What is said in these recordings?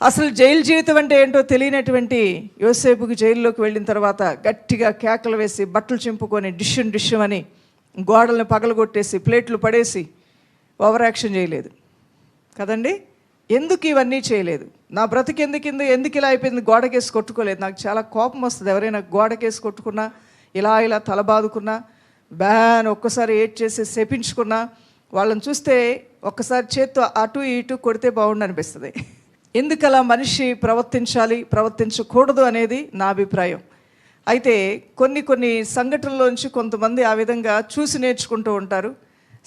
అసలు జైలు జీవితం అంటే ఏంటో తెలియనటువంటి యోసేపుకి జైల్లోకి వెళ్ళిన తర్వాత గట్టిగా కేకలు వేసి బట్టలు చింపుకొని డిష్యం అని గోడలను పగలగొట్టేసి ప్లేట్లు పడేసి ఓవర్ యాక్షన్ చేయలేదు కదండి. ఎందుకు ఇవన్నీ చేయలేదు? నా బ్రతికి ఎందుకు ఇలా అయిపోయింది? గోడకేసి కొట్టుకోలేదు. నాకు చాలా కోపం వస్తుంది. ఎవరైనా గోడకేసి కొట్టుకున్నా, ఇలా తల బాదుకున్నా, బ్యాన్ ఒక్కసారి ఏడ్చేసి శపించుకున్నా, వాళ్ళని చూస్తే ఒక్కసారి చేత్తో అటు ఇటు కొడితే బాగుండు అనిపిస్తుంది. ఎందుకు అలా మనిషి ప్రవర్తించకూడదు అనేది నా అభిప్రాయం. అయితే కొన్ని సంఘటనలోంచి కొంతమంది ఆ విధంగా చూసి నేర్చుకుంటూ ఉంటారు.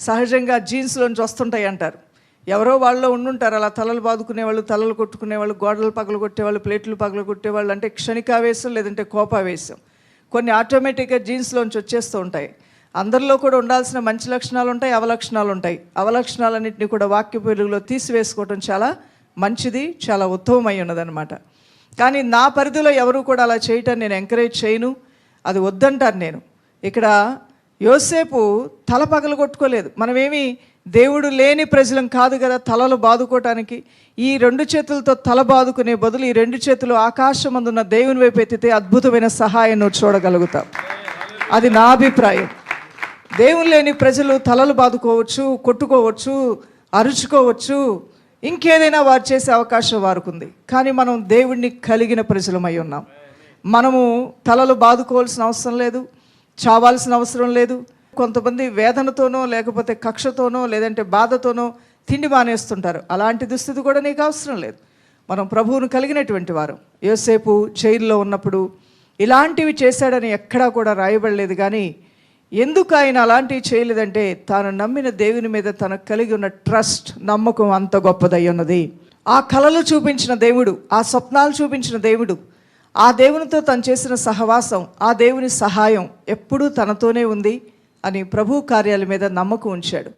సహజంగా జీన్స్లోంచి వస్తుంటాయి అంటారు. ఎవరో వాళ్ళలో ఉండుంటారు అలా తలలు బాదుకునేవాళ్ళు, తలలు కొట్టుకునేవాళ్ళు, గోడలు పగలు కొట్టేవాళ్ళు, ప్లేట్లు పగలు కొట్టేవాళ్ళు. అంటే క్షణికావేశం లేదంటే కోపావేశం. కొన్ని ఆటోమేటిక్గా జీన్స్లోంచి వచ్చేస్తూ ఉంటాయి. అందరిలో కూడా ఉండాల్సిన మంచి లక్షణాలు ఉంటాయి, అవలక్షణాలు ఉంటాయి. అవలక్షణాలన్నింటినీ కూడా వాక్య వెలుగులో తీసివేసుకోవడం చాలా మంచిది, చాలా ఉత్తమమై ఉన్నదన్నమాట. కానీ నా పరిధిలో ఎవరు కూడా అలా చేయటాన్ని నేను ఎంకరేజ్ చేయను, అది వద్దంటాను నేను. ఇక్కడ యోసేపు తల పగలు కొట్టుకోలేదు. మనమేమి దేవుడు లేని ప్రజలం కాదు కదా తలలు బాదుకోవటానికి. ఈ రెండు చేతులతో తల బాదుకునే బదులు ఈ రెండు చేతులు ఆకాశమందున్న దేవుని వైపు ఎత్తితే అద్భుతమైన సహాయం నువ్వు చూడగలుగుతావు. అది నా అభిప్రాయం. దేవుడు లేని ప్రజలు తలలు బాదుకోవచ్చు, కొట్టుకోవచ్చు, అరుచుకోవచ్చు, ఇంకేదైనా వారు చేసే అవకాశం వారికి ఉంది. కానీ మనం దేవుణ్ణి కలిగిన ప్రజలమై ఉన్నాం. మనము తలలు బాదుకోవాల్సిన అవసరం లేదు, చావాల్సిన అవసరం లేదు. కొంతమంది వేదనతోనో లేకపోతే కక్షతోనో లేదంటే బాధతోనో తిండి మానేస్తుంటారు. అలాంటి దుస్థితి కూడా నీకు అవసరం లేదు. మనం ప్రభువును కలిగినటువంటి వారు. యోసేపు జైల్లో ఉన్నప్పుడు ఇలాంటివి చేశాడని ఎక్కడా కూడా రాయబడలేదు. కానీ ఎందుకు ఆయన అలాంటివి చేయలేదంటే తాను నమ్మిన దేవుని మీద తనకు కలిగి ఉన్న ట్రస్ట్, నమ్మకం అంత గొప్పదై ఉన్నది. ఆ కళలు చూపించిన దేవుడు, ఆ స్వప్నాలు చూపించిన దేవుడు, ఆ దేవునితో తను చేసిన సహవాసం, ఆ దేవుని సహాయం ఎప్పుడూ తనతోనే ఉంది అని ప్రభు కార్యాల మీద నమ్మకం ఉంచాడు.